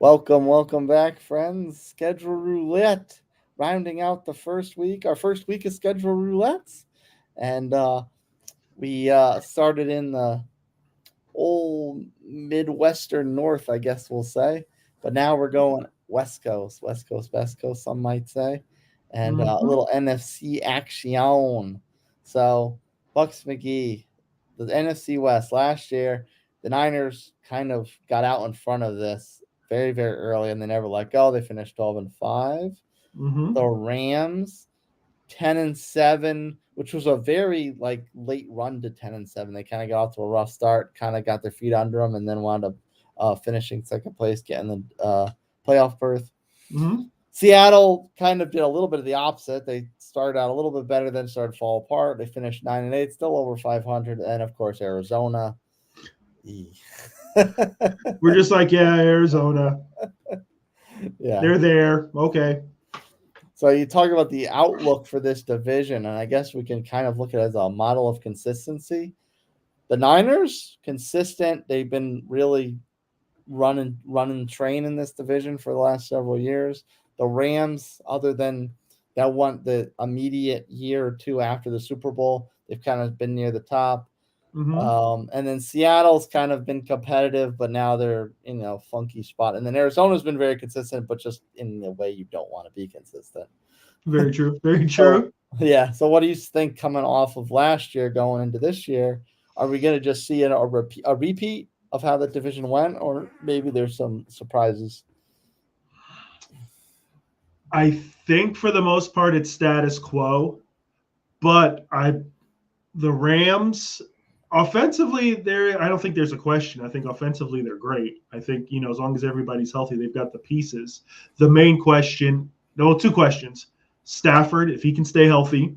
Welcome back, friends. Schedule roulette, rounding out the first week. Our first week of schedule roulettes, and we started in the old Midwestern North, I guess we'll say. But now we're going West Coast, West Coast, West Coast, some might say, and a Hmm. little NFC action. So, Bucks McGee, the NFC West last year, the Niners kind of got out in front of this very, very early, and they never let go. They finished 12-5. The Hmm. Rams 10-7, which was a very late run to 10-7. They kind of got off to a rough start, kind of got their feet under them, and then wound up finishing second place, getting the playoff berth. Hmm. Seattle kind of did a little bit of the opposite. They started out a little bit better, then started to fall apart. They finished 9-8, still over 500, and of course Arizona. We're just like, yeah, Arizona. Yeah. They're there. Okay. So you talk about the outlook for this division, and I guess we can kind of look at it as a model of consistency. The Niners, consistent. They've been really running train in this division for the last several years. The Rams, other than that one, the immediate year or two after the Super Bowl, they've kind of been near the top. Hmm. And then Seattle's kind of been competitive, but now they're in a funky spot. And then Arizona's been very consistent, but just in a way you don't want to be consistent. Very true. Very So true. yeah. So what do you think coming off of last year going into this year? Are we going to just see a repeat of how the division went, or maybe there's some surprises? I think for the most part it's status quo, but the Rams offensively, there I don't think there's a question. I think offensively they're great. I think as long as everybody's healthy, they've got the pieces. The main question, no, two questions: Stafford, if he can stay healthy,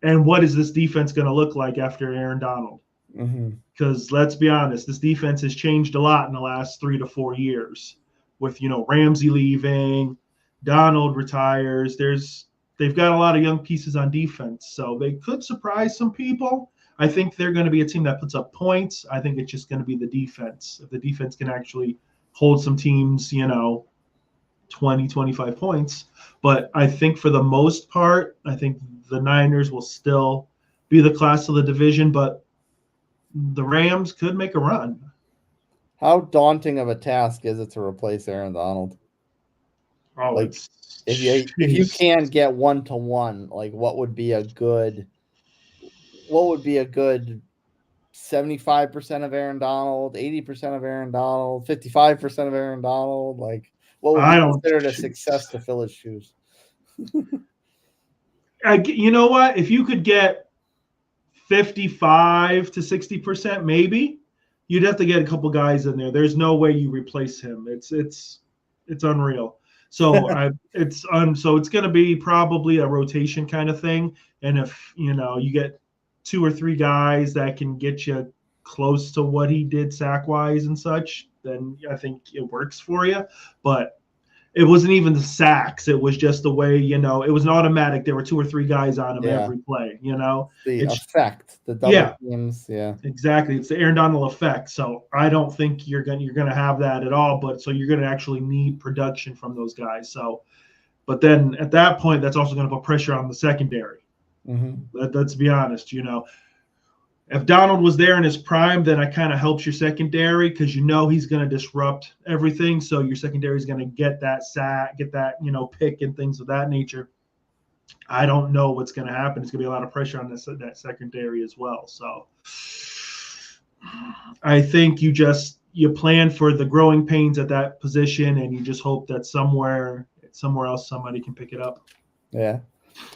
and what is this defense going to look like after Aaron Donald? Mm-hmm. Because let's be honest, this defense has changed a lot in the last 3 to 4 years. With Ramsey leaving, Donald retires. They've got a lot of young pieces on defense, so they could surprise some people. I think they're going to be a team that puts up points. I think it's just going to be the defense. If the defense can actually hold some teams, 20, 25 points. But I think for the most part, I think the Niners will still be the class of the division, but the Rams could make a run. How daunting of a task is it to replace Aaron Donald? Oh, Like, it's if you jeez. can get 1-to-1, like what would be a good 75% of Aaron Donald, 80% of Aaron Donald, 55% of Aaron Donald? Like, what would be I don't. considered a success to fill his shoes? You know what? If you could get 55 to 60%, maybe you'd have to get a couple guys in there. There's no way you replace him. It's unreal. So it's going to be probably a rotation kind of thing. And if you get two or three guys that can get you close to what he did sack wise and such, then I think it works for you. But it wasn't even the sacks. It was just the way, it was an automatic. There were two or three guys on him Yeah, every play, the It's, effect, the double yeah, teams. Yeah, exactly. It's the Aaron Donald effect. So I don't think you're gonna have that at all. But so you're gonna actually need production from those guys. So, but then at that point, that's also gonna put pressure on the secondary. mm-hmm. Let's be honest. If Donald was there in his prime, then it kind of helps your secondary because he's going to disrupt everything. So your secondary is going to get that sack, get that pick and things of that nature. I don't know what's going to happen. It's going to be a lot of pressure on that secondary as well. So I think you plan for the growing pains at that position, and you just hope that somewhere else somebody can pick it up. Yeah.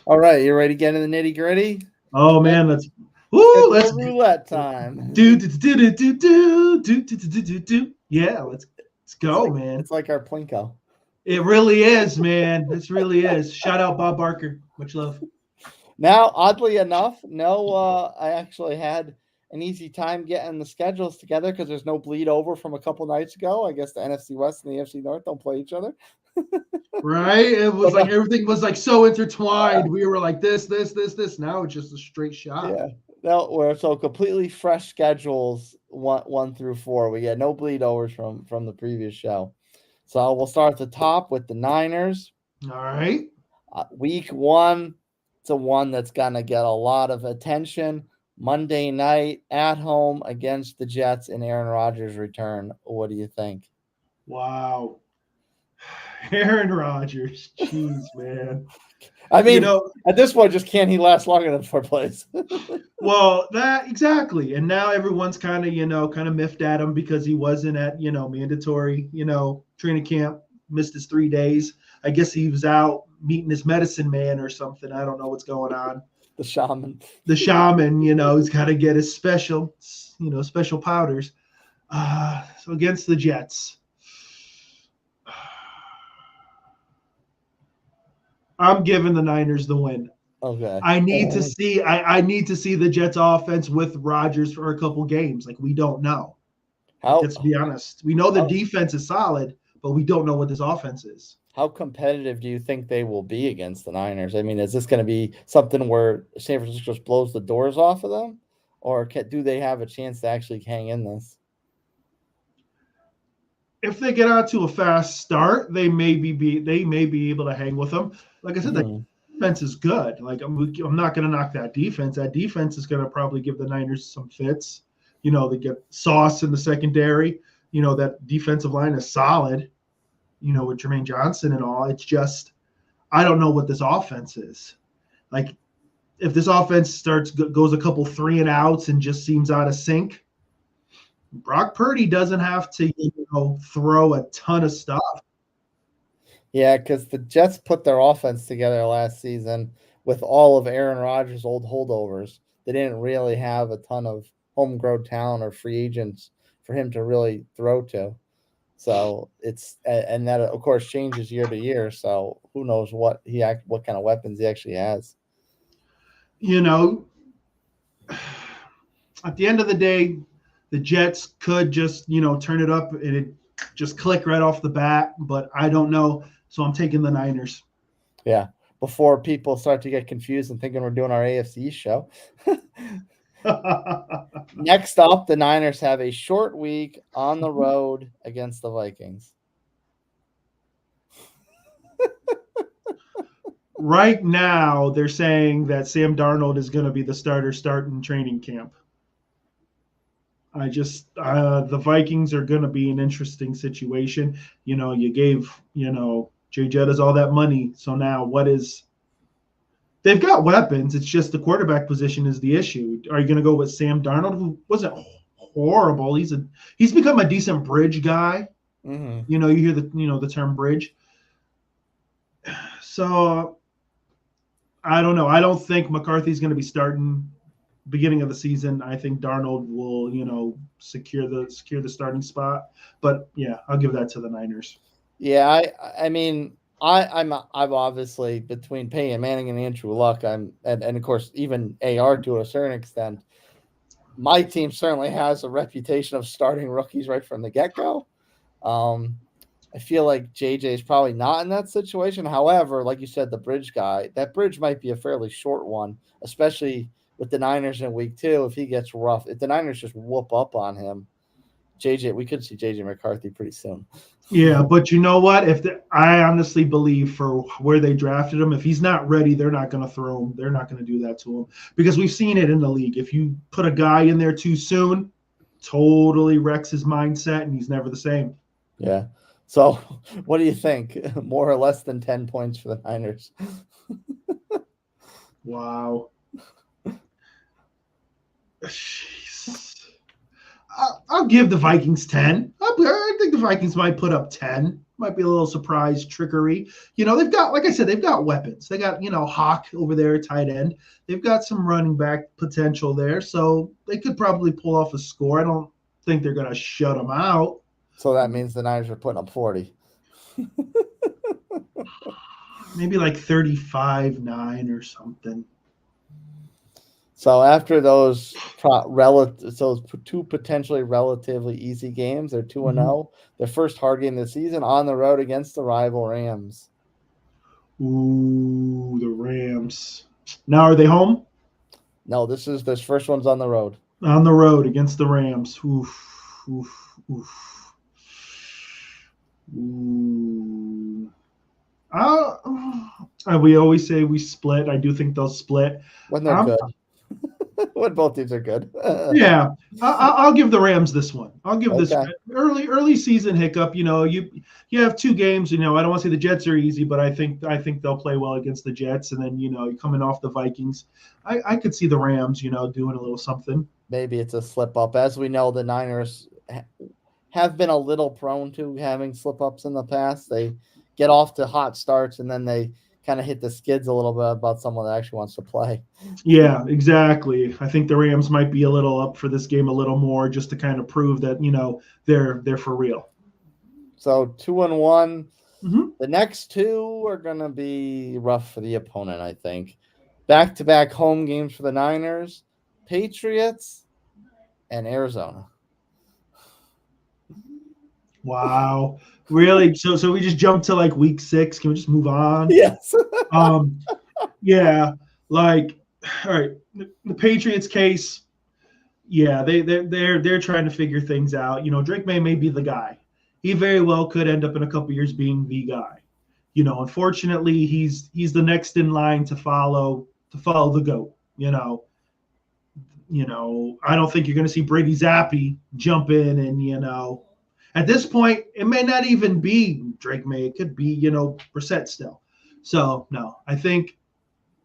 All right, you ready to get in the nitty gritty? Oh man, let's Schedule roulette time. do do do do do do do do do do do. Yeah, let's It's go, like man. it's like our Plinko. It really is, man. This really is. Shout out Bob Barker. Much love. Now, oddly enough, no, I actually had an easy time getting the schedules together because there's no bleed over from a couple nights ago. I guess the NFC West and the NFC North don't play each other. Right? It was But like everything was like so intertwined. We were like this. Now it's just a straight shot. yeah, no, we're so completely fresh schedules one through four. We get no bleed overs from the previous show. So we'll start at the top with the Niners. All right. Week 1, it's a one that's going to get a lot of attention. Monday night at home against the Jets in Aaron Rodgers' return. What do you think? Wow. Aaron Rodgers. Jeez, man. I mean, at this point, just can't he last longer than 4 plays? Well, that exactly. And now everyone's kind of miffed at him because he wasn't at, mandatory, training camp, missed his 3 days. I guess he was out meeting his medicine man or something. I don't know what's going on. The shaman. He's got to get his special powders. So against the Jets. I'm giving the Niners the win. Okay. I need to see the Jets offense with Rodgers for a couple games. Like, we don't know. Let's be honest. We know the defense is solid, but we don't know what this offense is. How competitive do you think they will be against the Niners? I mean, is this going to be something where San Francisco just blows the doors off of them? Or do they have a chance to actually hang in this? If they get out to a fast start, they may be able to hang with them. Like I said, the defense is good. Like, I'm not going to knock that defense. That defense is going to probably give the Niners some fits. They get Sauce in the secondary. That defensive line is solid. With Jermaine Johnson and all. It's just, I don't know what this offense is. Like, if this offense goes a couple 3-and-outs and just seems out of sync, Brock Purdy doesn't have to, throw a ton of stuff. Yeah, because the Jets put their offense together last season with all of Aaron Rodgers' old holdovers. They didn't really have a ton of homegrown talent or free agents for him to really throw to. So and that of course changes year to year. So who knows what kind of weapons he actually has. At the end of the day, the Jets could just, turn it up and it just click right off the bat, but I don't know. So I'm taking the Niners. Yeah. Before people start to get confused and thinking we're doing our AFC show. Next up, the Niners have a short week on the road against the Vikings. Right now, they're saying that Sam Darnold is going to be the starter starting training camp. The Vikings are going to be an interesting situation. You gave, Jay Jettas all that money. So now they've got weapons. It's just the quarterback position is the issue. Are you going to go with Sam Darnold, who wasn't horrible? He's become a decent bridge guy. Mm-hmm. You hear the term bridge. So I don't know. I don't think McCarthy's going to be starting beginning of the season. I think Darnold will, secure the starting spot. But yeah, I'll give that to the Niners. Yeah, I mean, I'm obviously between Peyton Manning and Andrew Luck. And of course even AR to a certain extent. My team certainly has a reputation of starting rookies right from the get-go. I feel like JJ is probably not in that situation. However, like you said, the bridge guy, that bridge might be a fairly short one, especially with the Niners in week 2. If he gets rough, if the Niners just whoop up on him, we could see JJ McCarthy pretty soon. Yeah, but you know what? I honestly believe for where they drafted him, if he's not ready, they're not going to throw him. They're not going to do that to him because we've seen it in the league. If you put a guy in there too soon, totally wrecks his mindset and he's never the same. Yeah. So what do you think? More or less than 10 points for the Niners? Wow. I'll give the Vikings 10. I think the Vikings might put up 10. Might be a little surprise trickery. They've got, like I said, they've got weapons. They got, Hawk over there, tight end. They've got some running back potential there. So they could probably pull off a score. I don't think they're going to shut them out. So that means the Niners are putting up 40. Maybe like 35-9 or something. So after those two potentially relatively easy games, they're 2-0. Their first hard game of the season on the road against the rival Rams. Ooh, the Rams. Now are they home? No, this first one's on the road. On the road against the Rams. Oof, oof, oof. Ooh. We always say we split. I do think they'll split. When they're good. When both teams are good. Yeah, I'll give the Rams this one. I'll give this Okay. early season hiccup. You have two games. I don't want to say the Jets are easy, but I think they'll play well against the Jets. And then coming off the Vikings, I could see the Rams doing a little something. Maybe it's a slip up. As we know, the Niners have been a little prone to having slip ups in the past. They get off to hot starts and then they kind of hit the skids a little bit about someone that actually wants to play. Yeah, exactly. I think the Rams might be a little up for this game a little more just to kind of prove that they're for real. So 2-1. Mm-hmm. The next two are going to be rough for the opponent, I think. Back-to-back home games for the Niners, Patriots, and Arizona. Wow. Really? So we just jumped to like week 6. Can we just move on? Yes. Yeah. Like, all right. The Patriots case. Yeah, they're trying to figure things out. Drake may be the guy. He very well could end up in a couple years being the guy. Unfortunately, he's the next in line to follow the GOAT. I don't think you're going to see Brady Zappi jump in and at this point, it may not even be Drake May. It could be Brissett still. So no, I think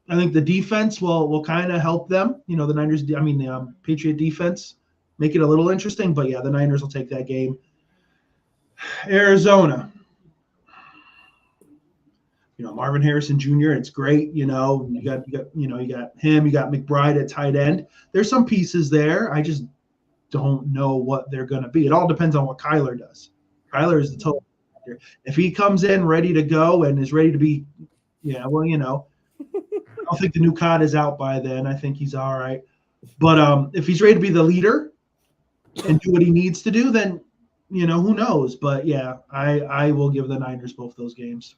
the defense will kind of help them. The Niners. The Patriot defense make it a little interesting. But yeah, the Niners will take that game. Arizona. Marvin Harrison Jr. It's great. You got him. You got McBride at tight end. There's some pieces there. I just don't know what they're going to be. It all depends on what Kyler does. Kyler is the total factor. If he comes in ready to go and is ready to be, I don't think the new COD is out by then. I think he's all right. But if he's ready to be the leader and do what he needs to do, then who knows? But yeah, I will give the Niners both those games.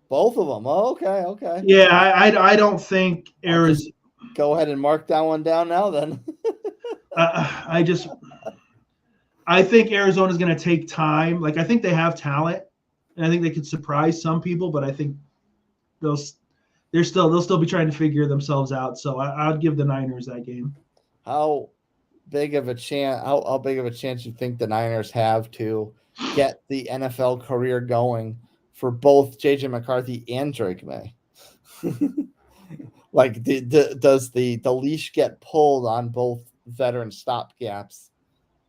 Both of them. Oh, okay. Yeah, I don't think Arizona. Go ahead and mark that one down now then. I think Arizona's going to take time. Like, I think they have talent, and I think they could surprise some people, but I think they'll still be trying to figure themselves out. So I'd give the Niners that game. How big of a chance you think the Niners have to get the NFL career going for both JJ McCarthy and Drake May? Like, does the leash get pulled on both veteran stopgaps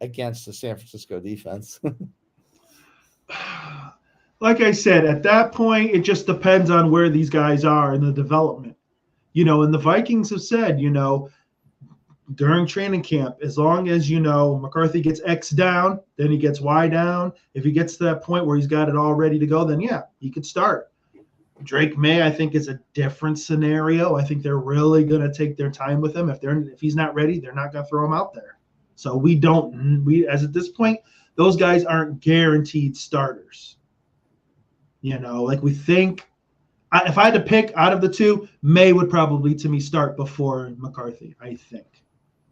against the San Francisco defense? Like I said, at that point, it just depends on where these guys are in the development. And the Vikings have said, during training camp, as long as, McCarthy gets X down, then he gets Y down. If he gets to that point where he's got it all ready to go, then yeah, he could start. Drake May, I think, is a different scenario. I think they're really going to take their time with him. If he's not ready, they're not going to throw him out there. So as at this point, those guys aren't guaranteed starters. Like we think. If I had to pick out of the two, May would probably, to me, start before McCarthy, I think.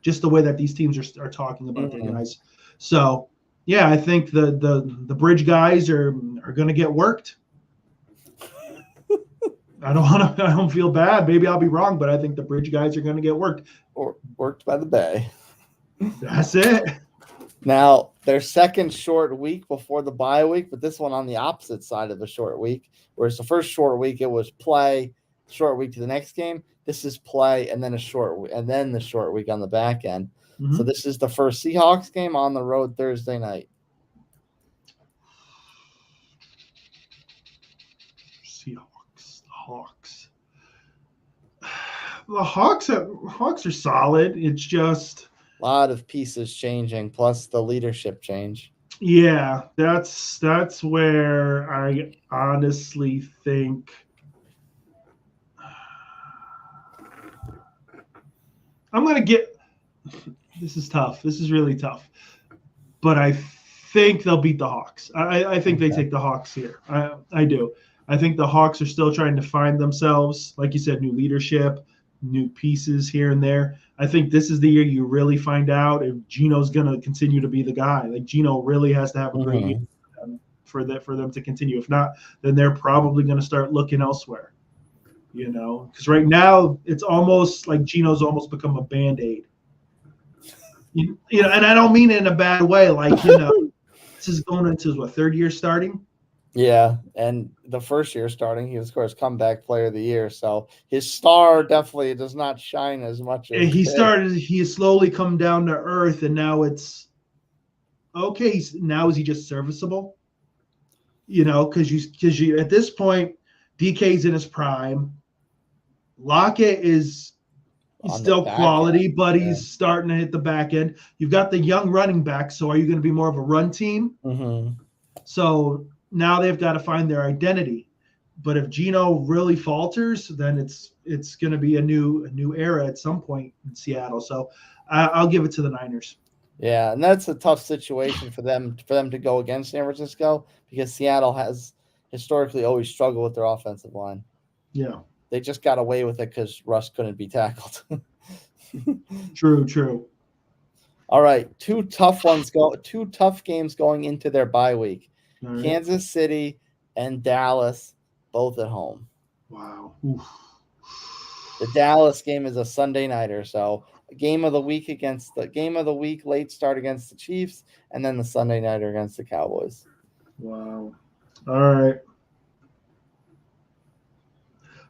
Just the way that these teams are talking about their guys. So, yeah, I think the bridge guys are going to get worked. I don't feel bad. Maybe I'll be wrong, but I think the bridge guys are going to get worked. Or worked by the Bay. That's it. Now, their second short week before the bye week, but this one on the opposite side of the short week, whereas the first short week it was play, short week to the next game. This is play and then the short week on the back end. Mm-hmm. So this is the first Seahawks game on the road Thursday night. Hawks. The Hawks are solid. It's just a lot of pieces changing, plus the leadership change. Yeah, that's where I honestly think I'm going to get – this is tough. This is really tough. But I think they'll beat the Hawks. I think they take the Hawks here. I do. I think the Hawks are still trying to find themselves. Like you said, new leadership, new pieces here and there. I think this is the year you really find out if Geno's going to continue to be the guy. Like, Geno really has to have a great year. for them to continue. If not, then they're probably going to start looking elsewhere. Because right now it's almost like Geno's almost become a Band-Aid. And I don't mean it in a bad way. Like, this is going into his third year starting. Yeah, and the first year starting, he was, of course, comeback player of the year. So his star definitely does not shine as much as he has slowly come down to earth, and now it's okay. Now is he just serviceable? Because you at this point, DK's in his prime. Lockett is still quality, but he's starting to hit the back end. You've got the young running back, so are you going to be more of a run team? Mm-hmm. So now they've got to find their identity. But if Geno really falters, then it's going to be a new era at some point in Seattle. So I'll give it to the Niners. Yeah, and that's a tough situation for them to go against San Francisco, because Seattle has historically always struggled with their offensive line. Yeah. They just got away with it because Russ couldn't be tackled. True. All right, two tough games going into their bye week. Right. Kansas City and Dallas, both at home. Wow. Oof. The Dallas game is a Sunday nighter, so game of the week late start against the Chiefs, and then the Sunday nighter against the Cowboys. Wow. All right.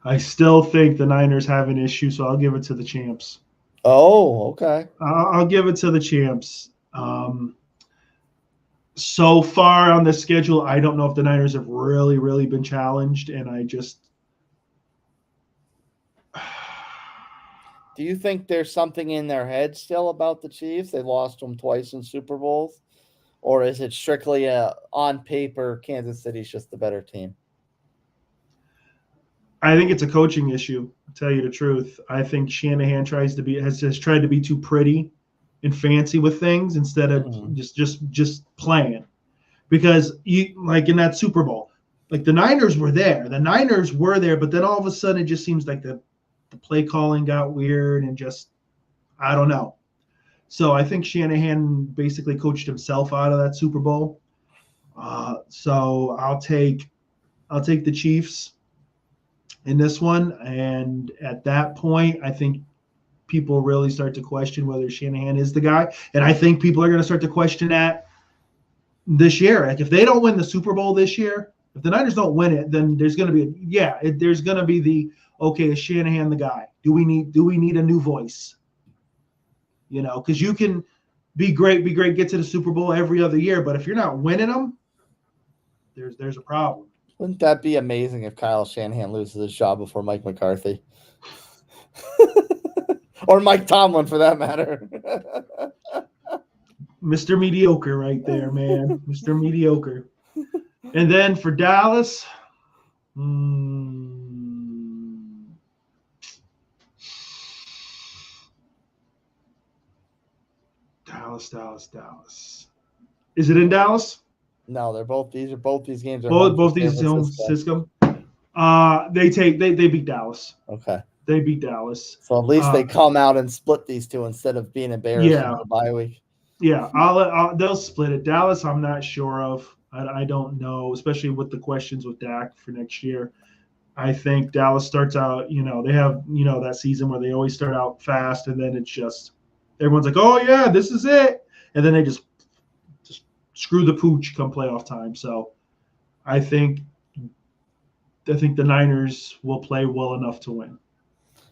I still think the Niners have an issue, so I'll give it to the champs. Oh, okay. I'll give it to the champs. So far on the schedule, I don't know if the Niners have really, really been challenged, and I just. Do you think there's something in their head still about the Chiefs? They lost them twice in Super Bowls, or is it strictly on paper Kansas City's just the better team? I think it's a coaching issue, to tell you the truth. I think Shanahan has tried to be too pretty and fancy with things instead of just playing. Because like in that Super Bowl, like the Niners were there. But then all of a sudden it just seems like the play calling got weird and just I don't know. So I think Shanahan basically coached himself out of that Super Bowl. So I'll take the Chiefs in this one, and at that point, I think people really start to question whether Shanahan is the guy, and I think people are going to start to question that this year. Like if they don't win the Super Bowl this year, if the Niners don't win it, then there's going to be there's going to be the okay, is Shanahan the guy? Do we need a new voice? Because you can be great, get to the Super Bowl every other year, but if you're not winning them, there's a problem. Wouldn't that be amazing if Kyle Shanahan loses his job before Mike McCarthy? Or Mike Tomlin, for that matter. Mr. Mediocre right there, man. Mr. Mediocre. And then for Dallas, Dallas. Is it in Dallas? No, these games are both these San Francisco. They beat Dallas. Okay. They beat Dallas. So at least they come out and split these two instead of being embarrassed in the bye week. Yeah, they'll split it. Dallas, I'm not sure of. I don't know, especially with the questions with Dak for next year. I think Dallas starts out, they have, that season where they always start out fast, and then it's just everyone's like, oh yeah, this is it, and then they just screw the pooch come playoff time. So I think the Niners will play well enough to win.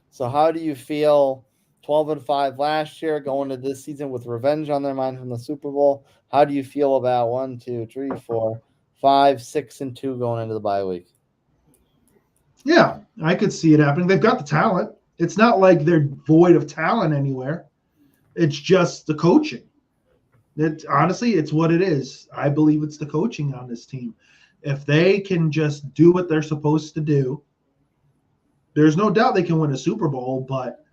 So how do you feel 12-5 last year, going to this season with revenge on their mind from the Super Bowl? How do you feel about 1, 2, 3, 4, 5, 6-2 going into the bye week? Yeah, I could see it happening. They've got the talent. It's not like they're void of talent anywhere. It's just the coaching. Honestly, it's what it is. I believe it's the coaching on this team. If they can just do what they're supposed to do, there's no doubt they can win a Super Bowl. But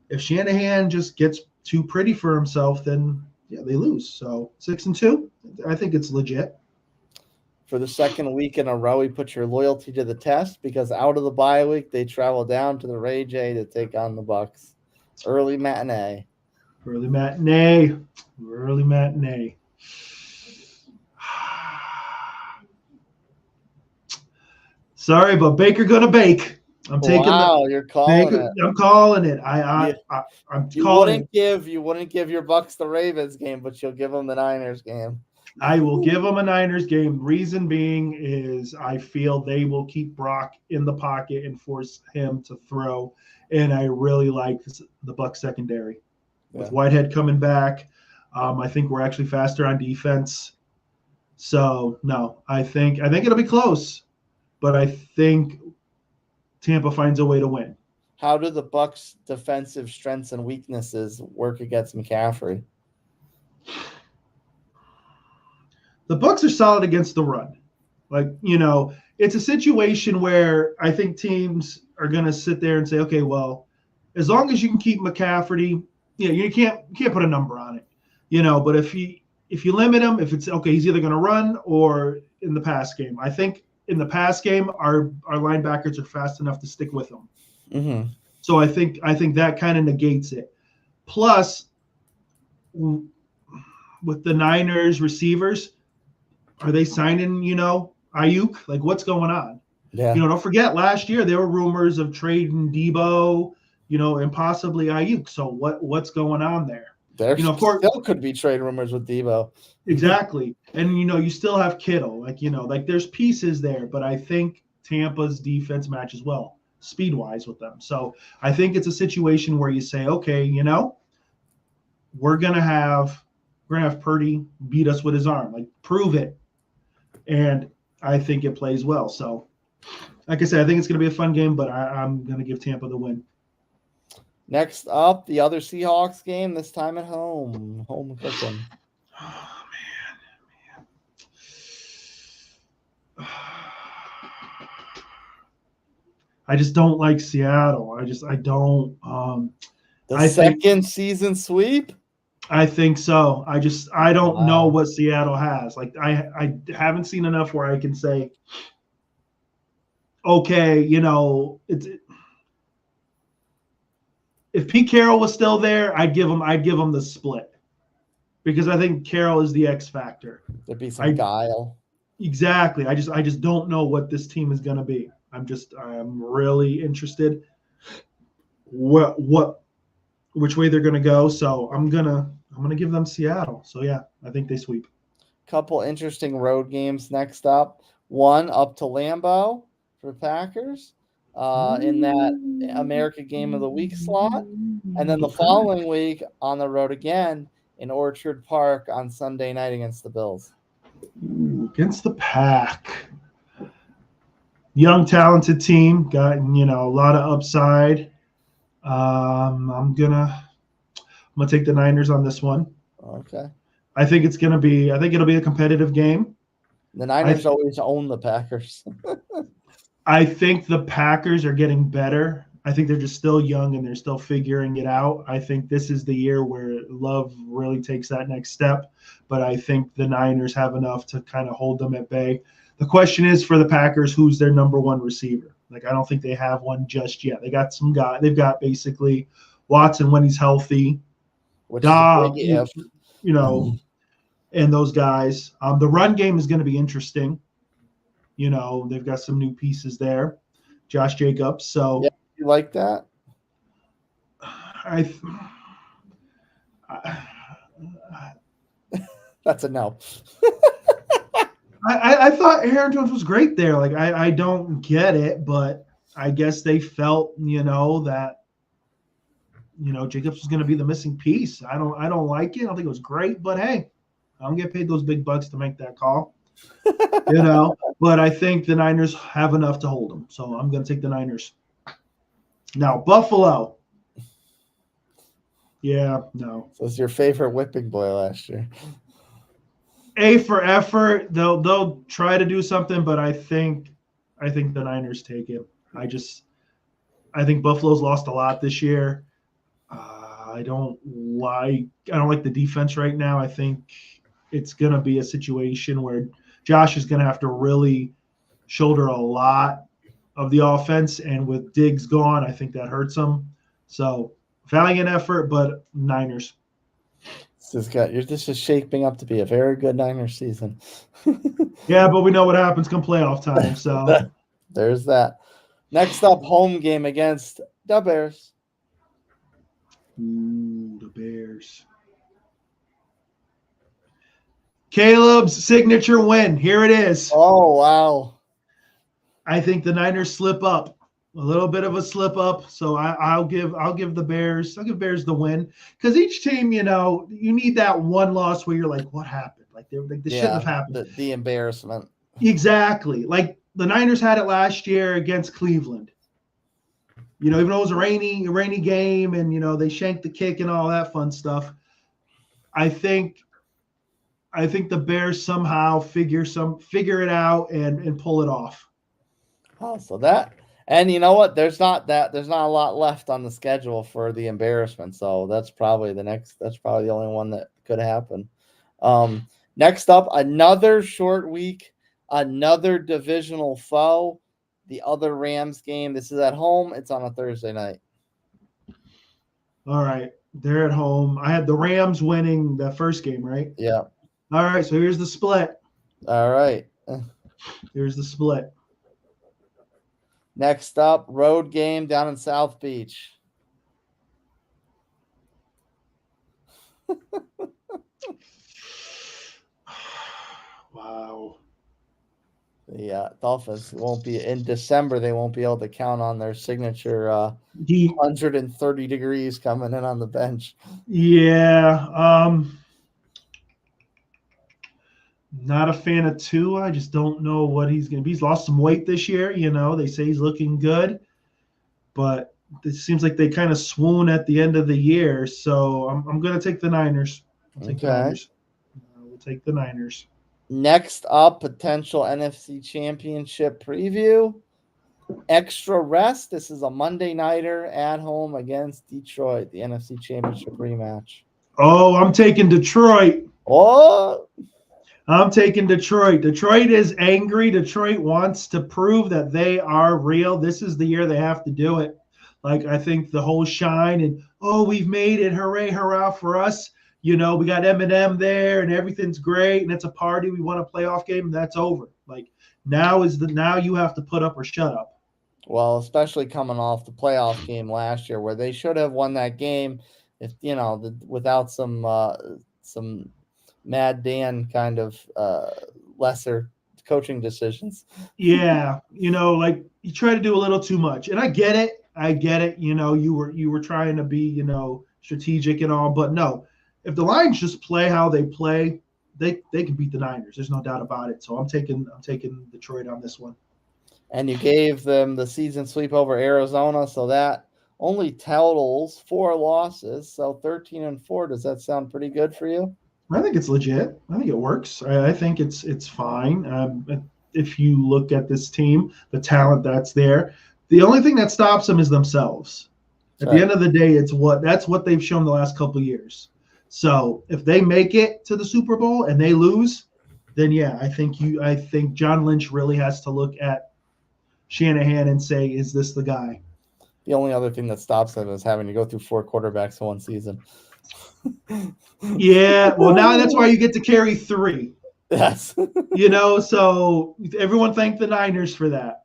if Shanahan just gets too pretty for himself, then they lose. So 6-2, I think it's legit. For the second week in a row, you put your loyalty to the test, because out of the bye week, they travel down to the Ray J to take on the Bucks. Early matinee. Sorry, but Baker gonna bake. I'm taking Wow, you're calling Baker. it. I'm calling it. You, I'm you calling it. wouldn't give your Bucks the Ravens game, but you'll give them the Niners game. I will give them a Niners game. Reason being is I feel they will keep Brock in the pocket and force him to throw. And I really like the Bucks secondary. Yeah. With Whitehead coming back, I think we're actually faster on defense. So no, I think it'll be close, but I think Tampa finds a way to win. How do the Bucks' defensive strengths and weaknesses work against McCaffrey? The Bucks are solid against the run. Like, it's a situation where I think teams are going to sit there and say, okay, well, as long as you can keep McCaffrey, you can't put a number on it, but if you limit him, if it's okay, he's either going to run or in the pass game. I think in the pass game, our linebackers are fast enough to stick with him. Mm-hmm. So I think that kind of negates it. Plus, with the Niners receivers, are they signing, Ayuk? Like, what's going on? Yeah. Don't forget last year there were rumors of trading Debo, and possibly Ayuk. So what's going on there? There still could be trade rumors with Debo. Exactly. And, you still have Kittle. Like there's pieces there, but I think Tampa's defense matches well speed-wise with them. So I think it's a situation where you say, okay, we're gonna have Purdy beat us with his arm. Like, prove it. And I think it plays well. So, like I said, I think it's going to be a fun game, but I'm going to give Tampa the win. Next up, the other Seahawks game, this time at home. Home cooking. Oh, man. I just don't like Seattle. I don't. Second season sweep? I think so. I don't know what Seattle has. Like, I haven't seen enough where I can say, okay, if Pete Carroll was still there, I'd give him the split, because I think Carroll is the X factor. There'd be some guile. Exactly. I just don't know what this team is going to be. I'm really interested which way they're going to go. So I'm going to give them Seattle. So yeah, I think they sweep. Couple interesting road games next up. One up to Lambeau for Packers in that America Game of the Week slot. And then the following week on the road again in Orchard Park on Sunday night against the Bills. Against the Pack. Young, talented team. Got, a lot of upside. I'm gonna take the Niners on this one. Okay. I think it'll be a competitive game. The Niners always own the Packers. I think the Packers are getting better. I think they're just still young and they're still figuring it out. I think this is the year where Love really takes that next step, but I think the Niners have enough to kind of hold them at bay. The question is, for the Packers, who's their number one receiver? Like, I don't think they have one just yet. They got some guy. They've got basically Watson when he's healthy, Dobb, and those guys. The run game is going to be interesting. They've got some new pieces there. Josh Jacobs. So yeah, you like that? That's a no. I thought Aaron Jones was great there. Like, I don't get it, but I guess they felt, that, Jacobs was going to be the missing piece. I don't like it. I don't think it was great, but hey, I don't get paid those big bucks to make that call. But I think the Niners have enough to hold them. So I'm going to take the Niners. Now, Buffalo. Yeah, no. So it's your favorite whipping boy last year. A for effort. They'll try to do something, but I think the Niners take it. I think Buffalo's lost a lot this year. I don't like the defense right now. I think it's going to be a situation where Josh is going to have to really shoulder a lot of the offense, and with Diggs gone, I think that hurts him. So valiant effort, but Niners. This is shaping up to be a very good Niners season. Yeah, but we know what happens come playoff time. So there's that. Next up, home game against the Bears. Ooh, the Bears. Caleb's signature win. Here it is. Oh, wow. I think the Niners slip up. A little bit of a slip up. So I'll give the Bears. I'll give Bears the win. Because each team, you need that one loss where you're like, what happened? Like this shouldn't have happened. The embarrassment. Exactly. Like the Niners had it last year against Cleveland. Even though it was a rainy game and they shanked the kick and all that fun stuff. I think the Bears somehow figure it out and pull it off. Oh, so that, and you know what? There's not a lot left on the schedule for the embarrassment. So that's probably the only one that could happen. Next up, another short week, another divisional foe, the other Rams game. This is at home. It's on a Thursday night. All right. They're at home. I had the Rams winning the first game, right? Yeah. All right. So here's the split. All right. Here's the split. Next up, road game down in South Beach. Wow. The Dolphins won't be in December. They won't be able to count on their signature 130 degrees coming in on the bench. Yeah. Not a fan of Tua. I just don't know what he's going to be. He's lost some weight this year. They say he's looking good, but it seems like they kind of swoon at the end of the year. So I'm going to take the Niners. I'll take the Niners. We'll take the Niners. Next up, potential NFC Championship preview. Extra rest. This is a Monday nighter at home against Detroit, the NFC Championship rematch. Oh, I'm taking Detroit. Oh, I'm taking Detroit. Detroit is angry. Detroit wants to prove that they are real. This is the year they have to do it. Like, I think the whole shine and, we've made it. Hooray, hurrah for us. We got Eminem there and everything's great and it's a party. We won a playoff game and that's over. Like, now you have to put up or shut up. Well, especially coming off the playoff game last year where they should have won that game if, without some Mad Dan kind of lesser coaching decisions. Yeah, like you try to do a little too much, and I get it. You were trying to be strategic and all, but no, if the Lions just play how they play, they can beat the Niners. There's no doubt about it. So I'm taking Detroit on this one. And you gave them the season sweep over Arizona, so that only totals 4 losses. So 13-4. Does that sound pretty good for you? I think it's legit. I think it works. I think it's fine. If you look at this team, the talent that's there, the only thing that stops them is themselves. At the end of the day, that's what they've shown the last couple of years. So if they make it to the Super Bowl and they lose, then yeah, I think John Lynch really has to look at Shanahan and say, is this the guy? The only other thing that stops them is having to go through 4 quarterbacks in one season. Yeah, well, now that's why you get to carry 3. Yes. So everyone thank the Niners for that.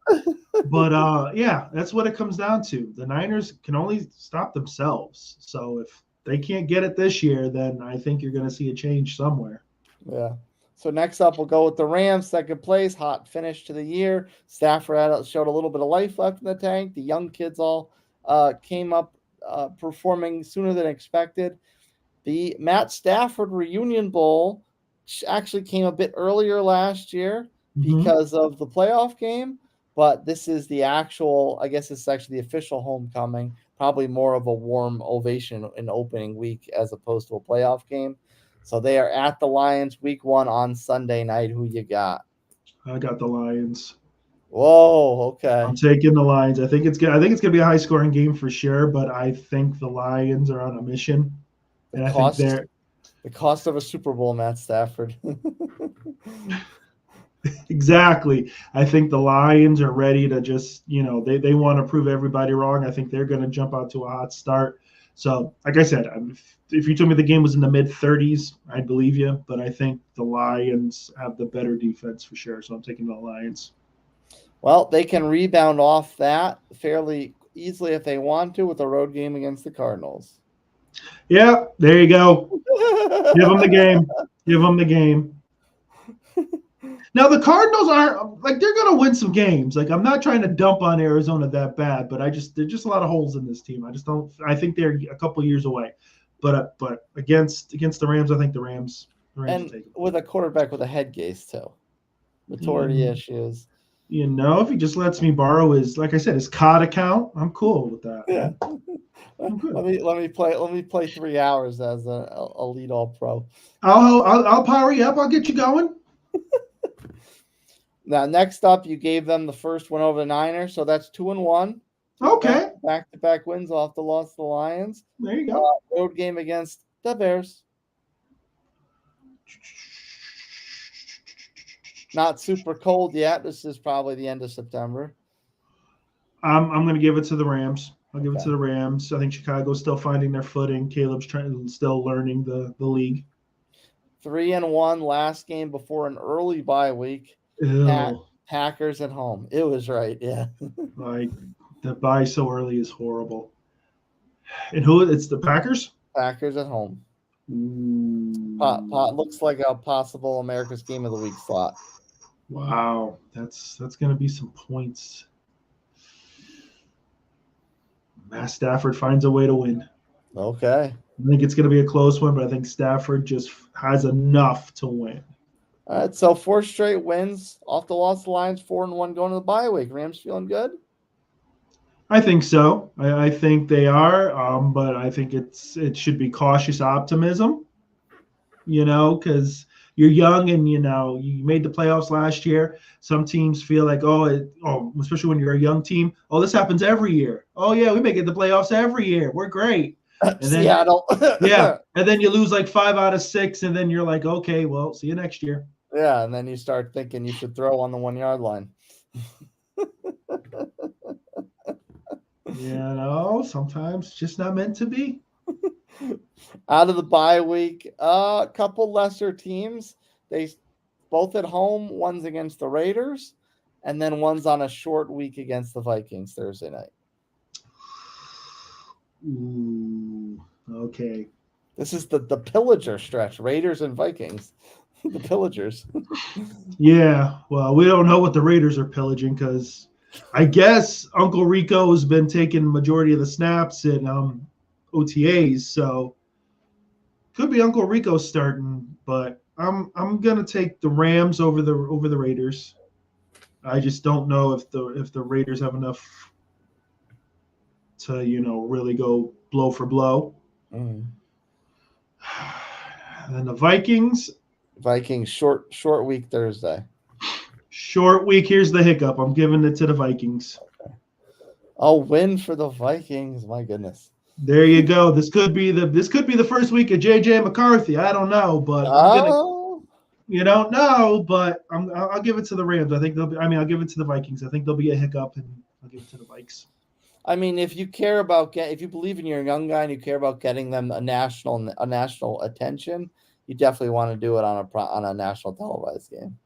But yeah, that's what it comes down to. The Niners can only stop themselves. So if they can't get it this year, then I think you're going to see a change somewhere. Yeah. So next up, we'll go with the Rams, second place, hot finish to the year. Stafford showed a little bit of life left in the tank. The young kids all came up performing sooner than expected. The Matt Stafford Reunion Bowl actually came a bit earlier last year because of the playoff game, but this is the actual, I guess it's actually the official homecoming, probably more of a warm ovation in opening week as opposed to a playoff game. So they are at the Lions week 1 on Sunday night. Who you got? I got the Lions. Whoa, okay. I'm taking the Lions. I think it's gonna be a high scoring game for sure, but I think the Lions are on a mission. And I think the cost of a Super Bowl, Matt Stafford. Exactly. I think the Lions are ready to just, they want to prove everybody wrong. I think they're going to jump out to a hot start. So, like I said, if you told me the game was in the mid-30s, I'd believe you. But I think the Lions have the better defense for sure. So I'm taking the Lions. Well, they can rebound off that fairly easily if they want to with a road game against the Cardinals. Yeah, there you go. Give them the game. Give them the game. Now the Cardinals aren't like they're going to win some games. Like I'm not trying to dump on Arizona that bad, but there's just a lot of holes in this team. I just don't. I think they're a couple years away. But against the Rams, I think the Rams and take it. With a quarterback with a head case too, maturity issues. You know, if he just lets me borrow his, like I said, his COD account, I'm cool with that. Yeah. Let me play 3 hours as a lead all pro. I'll power you up. I'll get you going. Now, next up, you gave them the first win over the Niners, so that's 2-1. Okay. Back-to-back wins off the loss to the Lions. There you go. Road game against the Bears. Not super cold yet. This is probably the end of September. I'm going to give it to the Rams. I'll give it to the Rams. I think Chicago's still finding their footing. Caleb's still learning the league. 3-1 last game before an early bye week. Packers at home. It was right, yeah. Like the bye so early is horrible. And who? It's the Packers. Packers at home. Looks like a possible America's Game of the Week slot. Wow, that's going to be some points. Matt Stafford finds a way to win. Okay. I think it's going to be a close one, but I think Stafford just has enough to win. All right, so 4 straight wins off the loss of the Lions, 4-1 going to the bye week. Rams feeling good? I think so. I think they are, but I think it should be cautious optimism, because you're young and, you made the playoffs last year. Some teams feel like, especially when you're a young team, this happens every year. Oh, yeah, we make it the playoffs every year. We're great. And then, Seattle. Yeah, and then you lose like 5 out of 6, and then you're like, okay, well, see you next year. Yeah, and then you start thinking you should throw on the 1-yard line. Sometimes it's just not meant to be. Out of the bye week, a couple lesser teams. They both at home. One's against the Raiders, and then one's on a short week against the Vikings Thursday night. Ooh, okay. This is the pillager stretch. Raiders and Vikings. The pillagers. Yeah, well, we don't know what the Raiders are pillaging because I guess Uncle Rico has been taking majority of the snaps in OTAs, so could be Uncle Rico starting, but I'm gonna take the Rams over the Raiders. I just don't know if the Raiders have enough to really go blow for blow. And then the Vikings short week Thursday. Short week. Here's the hiccup. I'm giving it to the Vikings. Okay. A win for the Vikings. My goodness. There you go. This could be the first week of JJ McCarthy. I don't know, but you don't know, but I'll give it to the Rams. I'll give it to the Vikings. I think there'll be a hiccup, and I'll give it to the Vikes. I mean, if you believe in your young guy and you care about getting them a national attention, you definitely want to do it on a national televised game.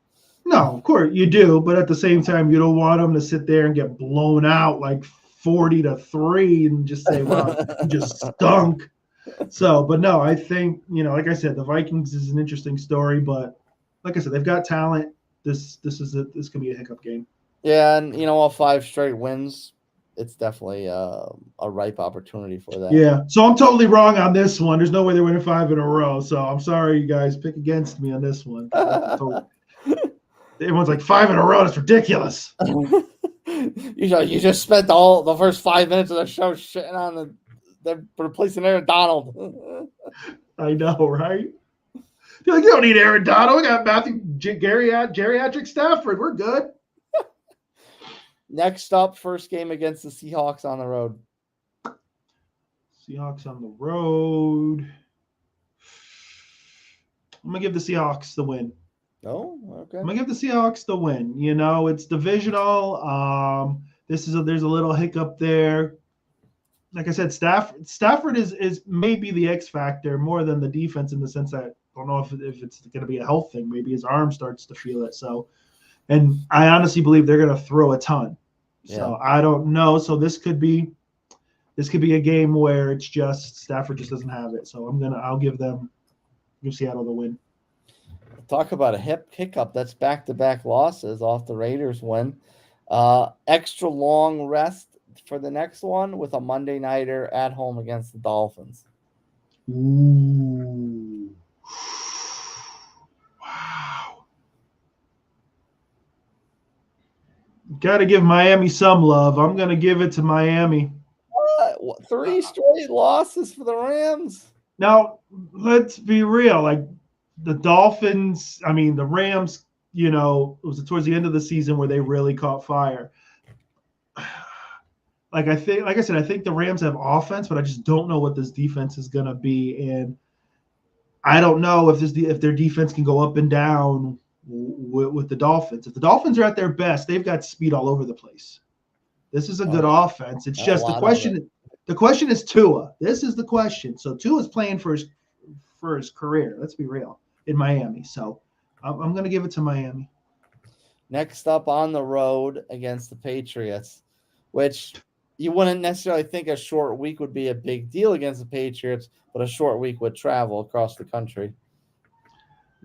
No, of course you do, but at the same time, you don't want them to sit there and get blown out like 40-3 and just say, "Wow, you just stunk." So, but no, I think like I said, the Vikings is an interesting story, but like I said, they've got talent. This can be a hiccup game. Yeah, and all 5 straight wins. It's definitely a ripe opportunity for that. Yeah, so I'm totally wrong on this one. There's no way they're winning 5 in a row. So I'm sorry, you guys pick against me on this one. Everyone's like 5 in a row. That's ridiculous. You just spent the first 5 minutes of the show shitting on the replacing Aaron Donald. I know, right? You're like, you don't need Aaron Donald. We got Matthew Geriatric Stafford. We're good. Next up, first game against the Seahawks on the road. Seahawks on the road. I'm going to give the Seahawks the win. Oh, okay. I'm going to give the Seahawks the win. It's divisional. There's a little hiccup there. Like I said, Stafford is maybe the X factor more than the defense in the sense that I don't know if it's going to be a health thing. Maybe his arm starts to feel it. So And I honestly believe they're going to throw a ton. So Yeah. I don't know. So this could be a game where it's just Stafford just doesn't have it. So I'll give Seattle the win. Talk about a hiccup. That's back-to-back losses off the Raiders win. Extra long rest for the next one with a Monday nighter at home against the Dolphins. Ooh. Wow. Got to give Miami some love. I'm going to give it to Miami. What? 3 straight losses for the Rams? Now, let's be real. Like the Dolphins, I mean, the Rams, it was towards the end of the season where they really caught fire. Like I said, I think the Rams have offense, but I just don't know what this defense is going to be. And I don't know if their defense can go up and down with the Dolphins. If the Dolphins are at their best, they've got speed all over the place. This is a good offense. It's just the question. The question is Tua. This is the question. So Tua is playing for his career. Let's be real, in Miami. So I'm going to give it to Miami. Next up on the road against the Patriots, which you wouldn't necessarily think a short week would be a big deal against the Patriots, but a short week would travel across the country.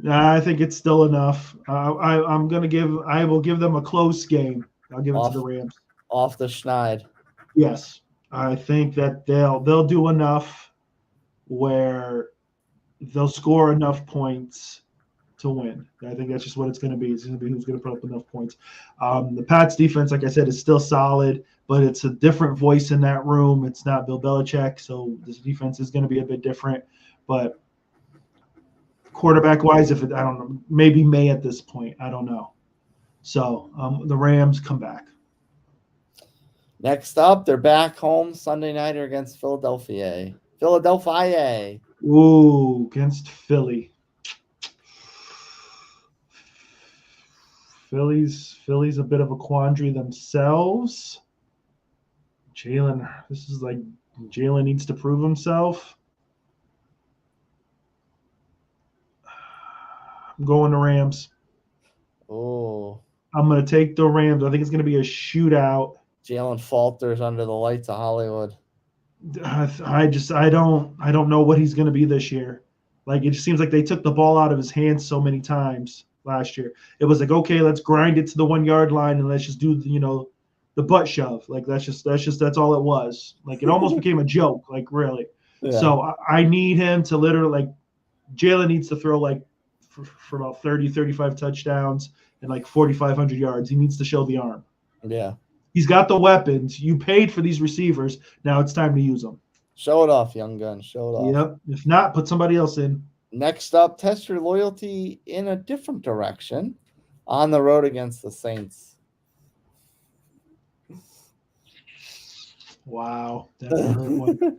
I think it's still enough. I will give them a close game. I'll give it to the Rams. Off the schneid. Yes. I think that they'll do enough where they'll score enough points to win. I think that's just what it's going to be. It's going to be who's going to put up enough points. The Pats defense, like I said, is still solid, but it's a different voice in that room. It's not Bill Belichick, so this defense is going to be a bit different. But quarterback-wise, I don't know, maybe May at this point. I don't know. So the Rams come back. Next up, they're back home Sunday nighter against Philadelphia. Ooh, against Philly. Philly's a bit of a quandary themselves. Jalen needs to prove himself. I'm going to Rams. Oh. I'm going to take the Rams. I think it's going to be a shootout. Jalen falters under the lights of Hollywood. I don't know what he's going to be this year. Like, it just seems like they took the ball out of his hands so many times last year. It was like, okay, let's grind it to the 1 yard line and let's just do the butt shove. Like that's all it was. Like it almost became a joke. Like really. Yeah. So I need him to literally Jalen needs to throw for about 30, 35 touchdowns and 4,500 yards. He needs to show the arm. Yeah. He's got the weapons. You paid for these receivers. Now it's time to use them. Show it off, young gun. Show it off. Yep. If not, put somebody else in. Next up, test your loyalty in a different direction on the road against the Saints. Wow. That's a hard one.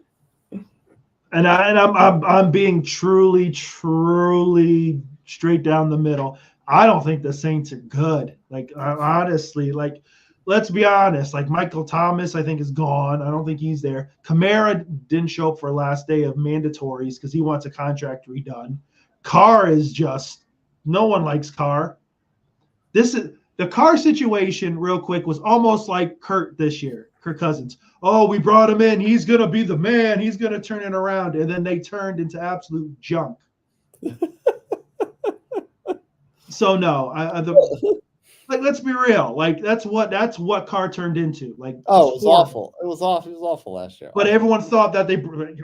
And I'm being truly straight down the middle. I don't think the Saints are good. Honestly, let's be honest. Michael Thomas, I think, is gone. I don't think he's there. Kamara didn't show up for last day of mandatories because he wants a contract redone. Carr is just no one likes Carr. The Carr situation, real quick, was almost like Kirk this year. Kirk Cousins. Oh, we brought him in. He's going to be the man. He's going to turn it around. And then they turned into absolute junk. So, no. Let's be real. That's what Carr turned into. It was awful. It was awful. He was awful last year. But everyone thought that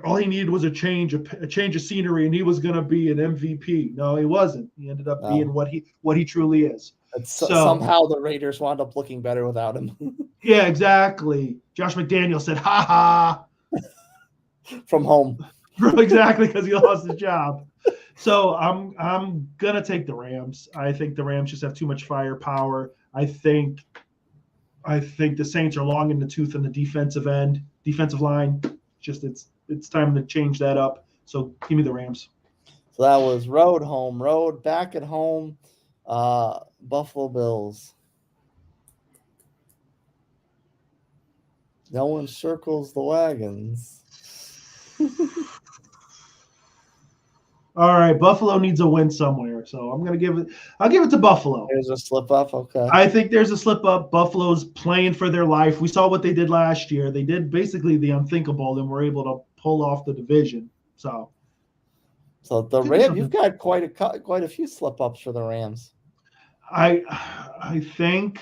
all he needed was a change of scenery, and he was going to be an MVP. No, he wasn't. He ended up being what he truly is. Somehow the Raiders wound up looking better without him. Yeah, exactly. Josh McDaniel said, "Ha ha," from home. Exactly, because he lost his job. So I'm gonna take the Rams. I think the Rams just have too much firepower. I think the Saints are long in the tooth on the defensive line. Just it's time to change that up. So give me the Rams. So that was road, home, road, back at home. Buffalo Bills. No one circles the wagons. All right, Buffalo needs a win somewhere, so I'm gonna give it. I'll give it to Buffalo. There's a slip up. Okay. I think there's a slip up. Buffalo's playing for their life. We saw what they did last year. They did basically the unthinkable, and were able to pull off the division. So the Rams, you've got quite a few slip ups for the Rams. I think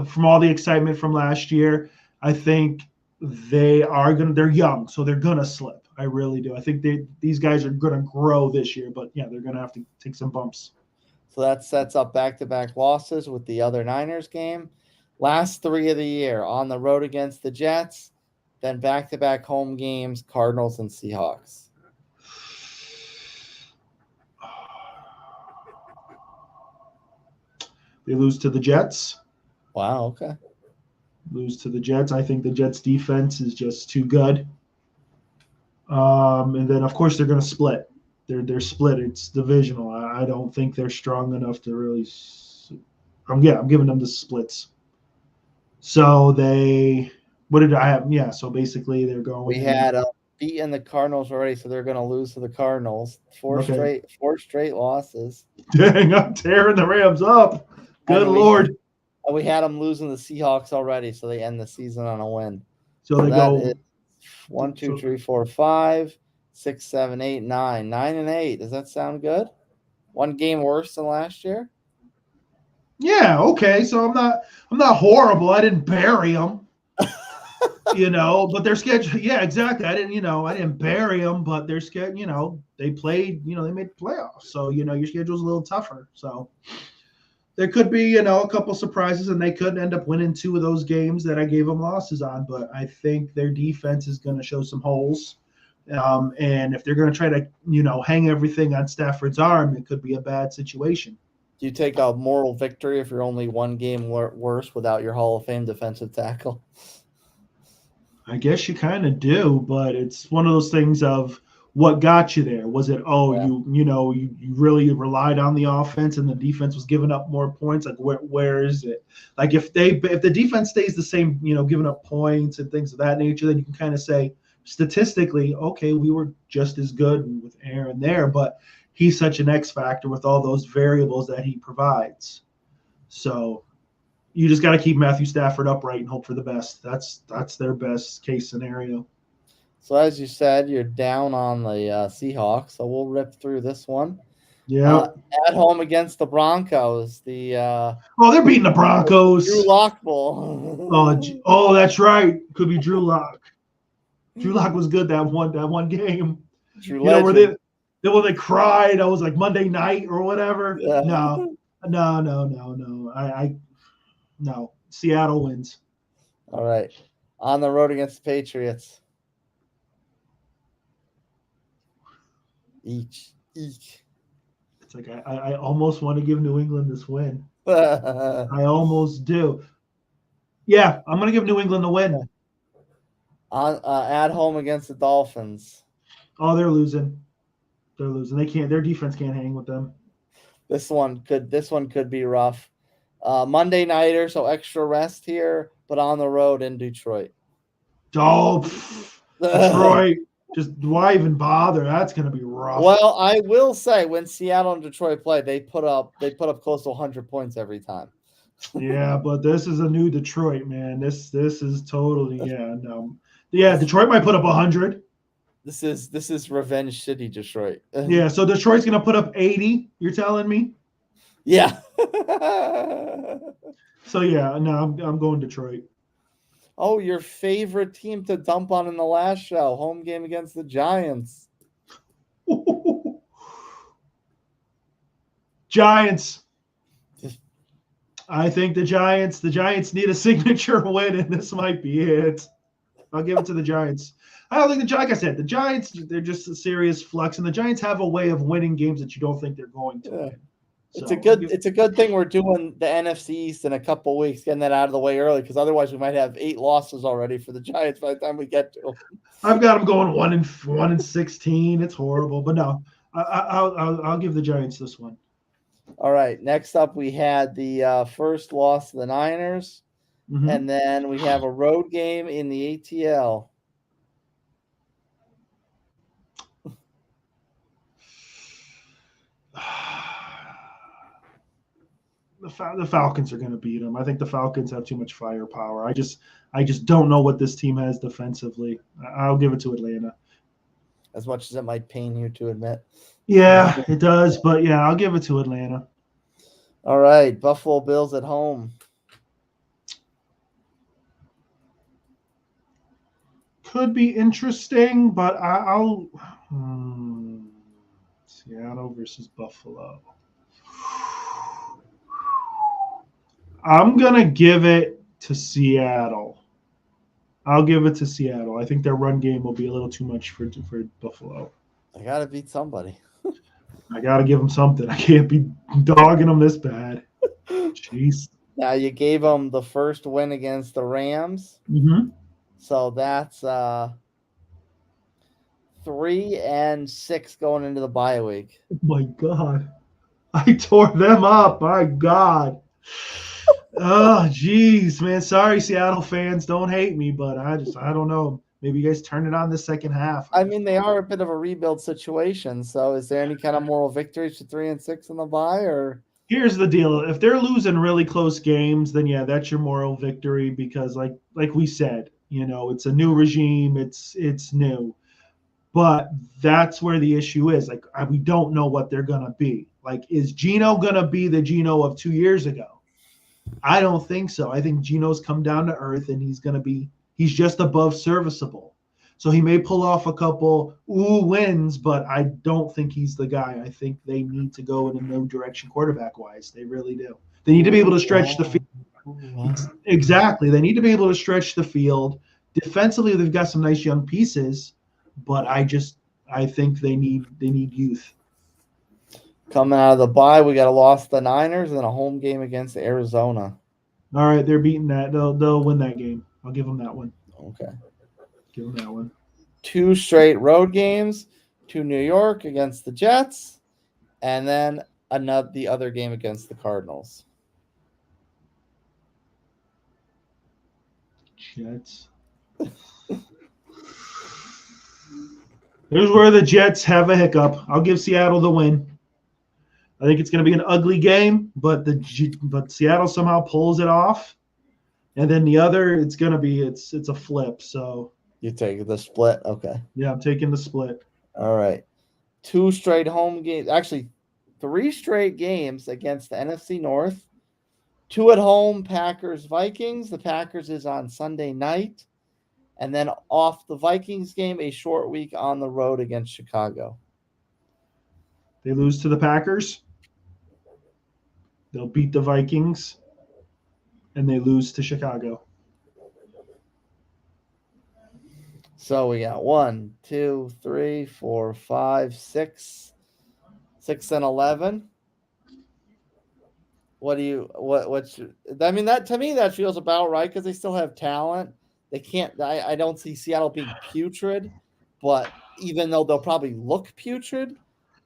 from all the excitement from last year, I think they're young, so they're gonna slip. I really do. I think these guys are gonna grow this year, but yeah, they're gonna have to take some bumps. So that sets up back-to-back losses with the other Niners game. Last 3 of the year on the road against the Jets, then back-to-back home games, Cardinals and Seahawks. They lose to the Jets. Wow, okay. Lose to the Jets. I think the Jets defense is just too good. And then of course they're going to split. They're split. It's divisional. I don't think they're strong enough to really. I'm giving them the splits. So what did I have? Yeah. So basically they're going. We had beaten the Cardinals already, so they're going to lose to the Cardinals. Four straight losses. Dang, I'm tearing the Rams up. Good Lord. We had them losing the Seahawks already, so they end the season on a win. So they go 1, 2, 3, 4, 5, 6, 7, 8, 9. 9 and 8. Does that sound good? One game worse than last year? Yeah, okay. So I'm not horrible. I didn't bury them. But their schedule, yeah, exactly. I didn't bury them, but their schedule, they played, they made the playoffs. So, your schedule's a little tougher. So there could be, a couple surprises, and they could end up winning 2 of those games that I gave them losses on. But I think their defense is going to show some holes. And if they're going to try to, hang everything on Stafford's arm, it could be a bad situation. Do you take a moral victory if you're only one game worse without your Hall of Fame defensive tackle? I guess you kind of do, but it's one of those things of what got you there. Was it, you really relied on the offense and the defense was giving up more points? Like where is it? Like if the defense stays the same, giving up points and things of that nature, then you can kind of say statistically, okay, we were just as good with Aaron there, but he's such an X factor with all those variables that he provides. So you just got to keep Matthew Stafford upright and hope for the best. That's their best case scenario. So as you said, you're down on the Seahawks, so we'll rip through this one. Yeah. At home against the Broncos, they're beating the Broncos. Drew Lock Bowl. Oh, that's right. Could be Drew Lock. Drew Lock was good that one game. Where they cried. I was like Monday night or whatever. Yeah. No. No. Seattle wins. All right. On the road against the Patriots. Each. It's like I almost want to give New England this win. I almost do. Yeah, I'm going to give New England the win. At home against the Dolphins. Oh, they're losing. They can't. Their defense can't hang with them. This one could be rough. Monday nighter, so extra rest here, but on the road in Detroit. Oh, Detroit. Just why even bother? That's going to be rough. Well, I will say when Seattle and Detroit play, they put up close to 100 points every time. Yeah, but this is a new Detroit, man. This is totally no. Yeah, Detroit might put up 100. This is Revenge City, Detroit. Yeah, so Detroit's going to put up 80, you're telling me? Yeah. So yeah, no, I'm going Detroit. Oh, your favorite team to dump on in the last show, home game against the Giants. Giants. I think the Giants need a signature win, and this might be it. I'll give it to the Giants. I don't think like I said, the Giants, they're just a serious flux, and the Giants have a way of winning games that you don't think they're going to win. It's a good thing we're doing the NFC East in a couple of weeks, getting that out of the way early, because otherwise we might have 8 losses already for the Giants by the time we get to them. I've got them going 1-16. It's horrible, but no, I'll give the Giants this one. All right. Next up, we had the first loss to the Niners, and then we have a road game in the ATL. the Falcons are going to beat them. I think the Falcons have too much firepower. I just don't know what this team has defensively. I'll give it to Atlanta. As much as it might pain you to admit. Yeah, it does. But yeah, I'll give it to Atlanta. All right, Buffalo Bills at home. Could be interesting, but I'll Seattle versus Buffalo. I'm going to give it to Seattle. I'll give it to Seattle. I think their run game will be a little too much for Buffalo. I got to beat somebody. I got to give them something. I can't be dogging them this bad. Jeez. Now, you gave them the first win against the Rams. Mm-hmm. So that's 3-6 going into the bye week. Oh, my God. I tore them up. My God. Oh, geez, man. Sorry, Seattle fans. Don't hate me, but I don't know. Maybe you guys turn it on the second half. I mean, they are a bit of a rebuild situation. So is there any kind of moral victories to 3-6 in the bye, or? Here's the deal. If they're losing really close games, then yeah, that's your moral victory because like we said, it's a new regime. It's new. But that's where the issue is. Like, we don't know what they're going to be. Like, is Geno going to be the Geno of 2 years ago? I don't think so. I think Geno's come down to earth and he's just above serviceable. So he may pull off a couple wins, but I don't think he's the guy. I think they need to go in a new direction quarterback-wise. They really do. They need to be able to stretch the field. Exactly. They need to be able to stretch the field. Defensively, they've got some nice young pieces, but I think they need youth. Coming out of the bye, we got a loss to the Niners and a home game against Arizona. All right, they're beating that. They'll win that game. I'll give them that one. Okay. Give them that one. 2 straight road games to New York against the Jets, and then the other game against the Cardinals. Jets. Here's where the Jets have a hiccup. I'll give Seattle the win. I think it's going to be an ugly game, but Seattle somehow pulls it off, and then the other, it's going to be it's a flip. So you take the split, okay? Yeah, I'm taking the split. All right, 2 straight home games. Actually, 3 straight games against the NFC North. 2 at home, Packers Vikings. The Packers is on Sunday night, and then off the Vikings game, a short week on the road against Chicago. They lose to the Packers. They'll beat the Vikings, and they lose to Chicago. So we got 1, 2, 3, 4, 5, 6, 6 and 11. I mean, that to me that feels about right because they still have talent. They can't. I don't see Seattle being putrid, but even though they'll probably look putrid.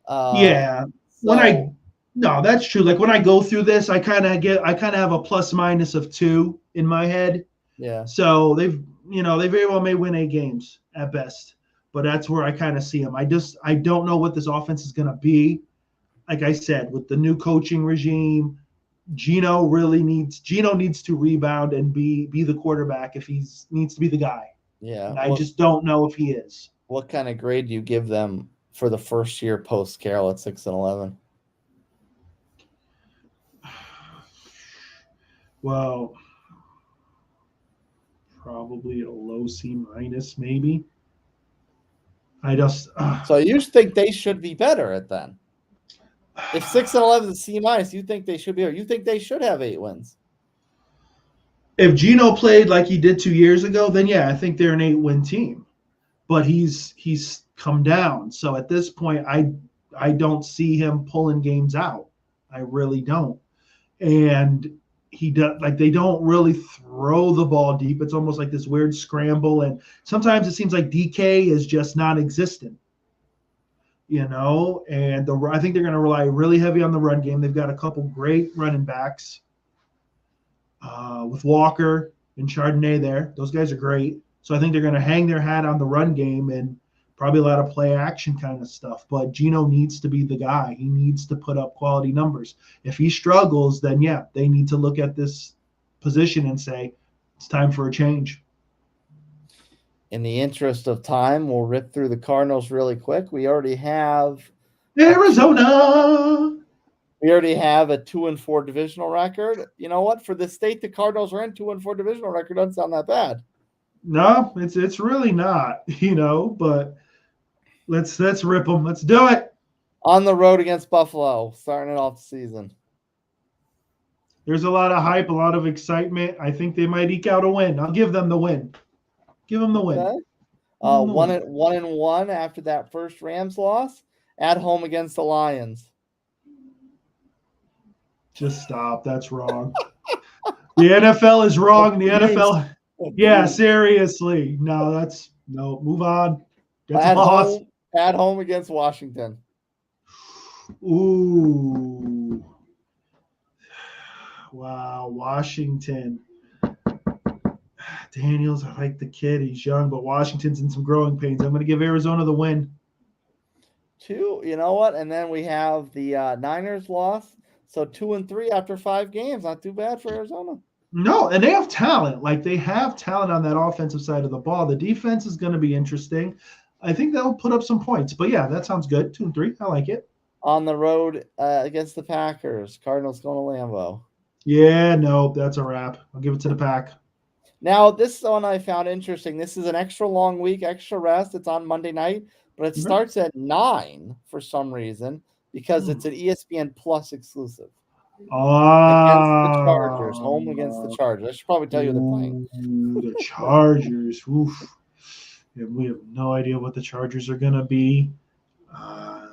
Yeah. No, that's true. Like when I go through this, I kind of have a plus minus of 2 in my head. Yeah. So they very well may win 8 games at best, but that's where I kind of see them. I don't know what this offense is going to be. Like I said, with the new coaching regime, Geno needs to rebound and be the quarterback if he needs to be the guy. Yeah. And I just don't know if he is. What kind of grade do you give them for the first year post Carroll at 6 and 11? Well, probably a low C minus, maybe. So you think they should be better at then? If 6 and 11 is C minus, you think they should be? Or you think they should have 8 wins? If Geno played like he did 2 years ago, then yeah, I think they're an 8-win team. But he's come down, so at this point, I don't see him pulling games out. I really don't. And they don't really throw the ball deep. It's almost like this weird scramble, and sometimes it seems like DK is just non-existent. And I think they're going to rely really heavy on the run game. They've got a couple great running backs with Walker and Chardonnay there. Those guys are great. So I think they're going to hang their hat on the run game and probably a lot of play action kind of stuff. But Geno needs to be the guy. He needs to put up quality numbers. If he struggles, then yeah, they need to look at this position and say it's time for a change. In the interest of time, we'll rip through the Cardinals really quick. We already have Arizona. We already have a 2-4 divisional record. You know what? For the state the Cardinals are in, 2-4 divisional record doesn't sound that bad. No, it's really not, but let's rip them. Let's do it. On the road against Buffalo, starting it off the season. There's a lot of hype, a lot of excitement. I think they might eke out a win. I'll give them the win. Give them the win. Okay. 1-1 after that first Rams loss at home against the Lions. Just stop. That's wrong. The NFL is wrong. The NFL. Yeah, seriously. No, move on. That's a loss. At home against Washington. Ooh. Wow, Washington. Daniels, I like the kid. He's young, but Washington's in some growing pains. I'm going to give Arizona the win. 2, you know what? And then we have the Niners loss. So 2-3 after 5 games. Not too bad for Arizona. No, and they have talent. Like, they have talent on that offensive side of the ball. The defense is going to be interesting. I think they'll put up some points. But, yeah, that sounds good. 2-3. I like it. On the road against the Packers. Cardinals going to Lambeau. Yeah, no, that's a wrap. I'll give it to the Pack. Now, this one I found interesting. This is an extra long week, extra rest. It's on Monday night, but it starts at 9 for some reason because it's an ESPN Plus exclusive. Against the Chargers, home against the Chargers. I should probably tell you they're playing. The Chargers. Oof. Yeah, we have no idea what the Chargers are going to be. I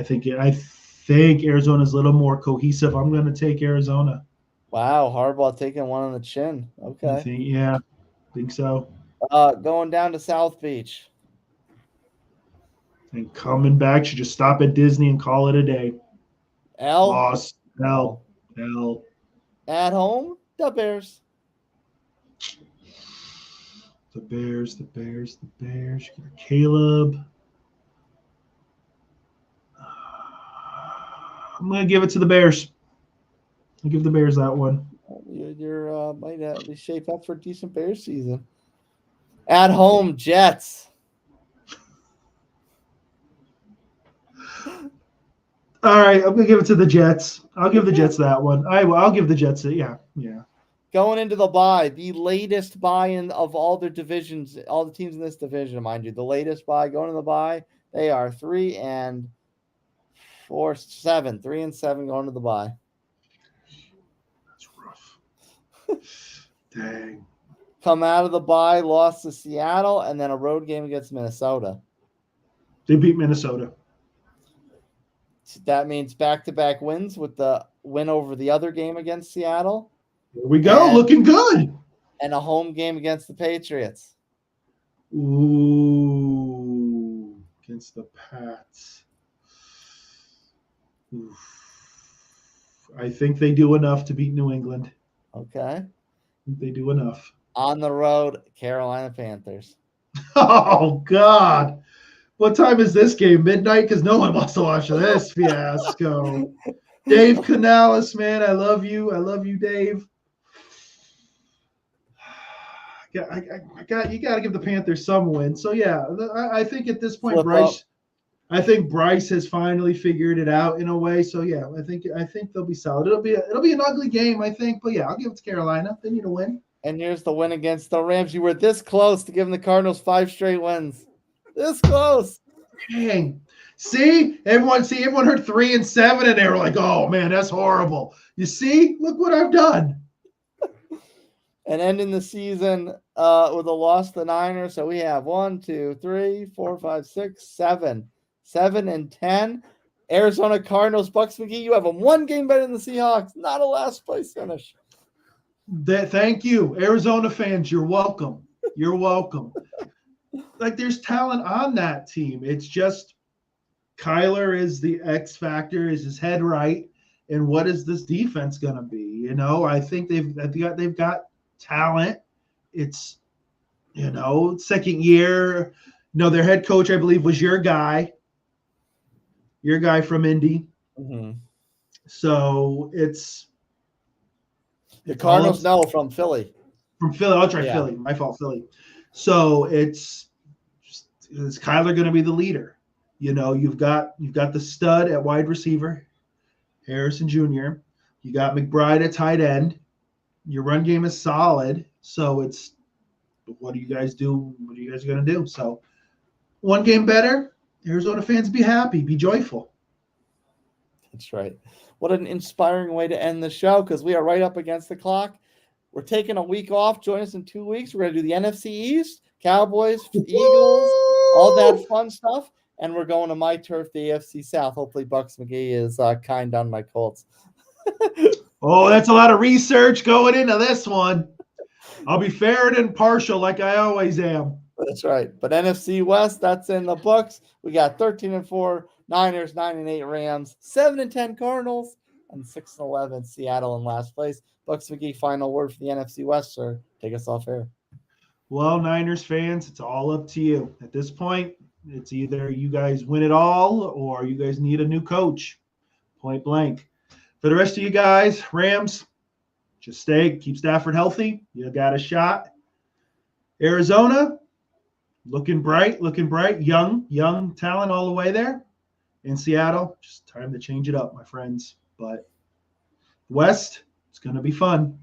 think Arizona's a little more cohesive. I'm going to take Arizona. Wow, Harbaugh taking one on the chin. Okay. I think so. Going down to South Beach. And coming back, should just stop at Disney and call it a day. Lost. L. At home, the Bears. The Bears. Caleb. I'm going to give it to the Bears. I'll give the Bears that one. You're might be shape up for a decent Bears season. At home, Jets. All right, I'm gonna give it to the Jets. I'll give the Jets that one. I'll give the Jets it. Yeah. Going into the bye, the latest buy-in of all their divisions, all the teams in this division, mind you, the latest buy going to the bye, they are 3-7, 3-7 going to the bye. That's rough. Dang. Come out of the bye, lost to Seattle, and then a road game against Minnesota. They beat Minnesota. That means back-to-back wins with the win over the other game against Seattle. Here we go, looking good. And a home game against the Patriots. Ooh, against the Pats. Oof. I think they do enough to beat New England. Okay. I think they do enough. On the road, Carolina Panthers. Oh, God. What time is this game? Midnight? Because no one wants to watch this fiasco. Dave Canales, man, I love you. I love you, Dave. You got to give the Panthers some win. So, yeah, I think at this point, Bryce has finally figured it out in a way. So, yeah, I think they'll be solid. It'll be an ugly game, I think. But, yeah, I'll give it to Carolina. They need a win. And here's the win against the Rams. You were this close to giving the Cardinals 5 straight wins. This close. Dang. See, everyone heard 3-7 and they were like, "Oh man, that's horrible." You see, look what I've done. And ending the season with a loss to the Niners. So we have 1, 2, 3, 4, 5, 6, 7, 7-10. Arizona Cardinals, Bucks McGee. You have them 1 game better than the Seahawks. Not a last place finish. Thank you, Arizona fans. You're welcome. You're welcome. Like, there's talent on that team. It's just Kyler is the X factor. Is his head right? And what is this defense going to be? I think they've got talent. It's, second year. No, their head coach, I believe, was your guy from Indy. Mm-hmm. So it's The Cardinals know from Philly. From Philly. I'll try Philly. My fault, Philly. So is Kyler going to be the leader? You've got the stud at wide receiver, Harrison Jr. You got McBride at tight end. Your run game is solid. So it's what do you guys do? What are you guys going to do? So one game better. Arizona fans, be happy, be joyful. That's right. What an inspiring way to end the show, because we are right up against the clock. We're taking a week off. Join us in 2 weeks. We're going to do the NFC East, Cowboys, Eagles, all that fun stuff. And we're going to my turf, the AFC South. Hopefully Buccs McGee is kind on my Colts. Oh, that's a lot of research going into this one. I'll be fair and impartial like I always am. That's right. But NFC West, that's in the books. We got 13-4 Niners, 9-8 Rams, 7-10 Cardinals, and 6-11 Seattle in last place. Bucks McGee, final word for the NFC West, sir. Take us off air. Well, Niners fans, it's all up to you. At this point, it's either you guys win it all or you guys need a new coach. Point blank. For the rest of you guys, Rams, just keep Stafford healthy. You got a shot. Arizona, looking bright, young talent all the way there. In Seattle, just time to change it up, my friends. But West, it's going to be fun.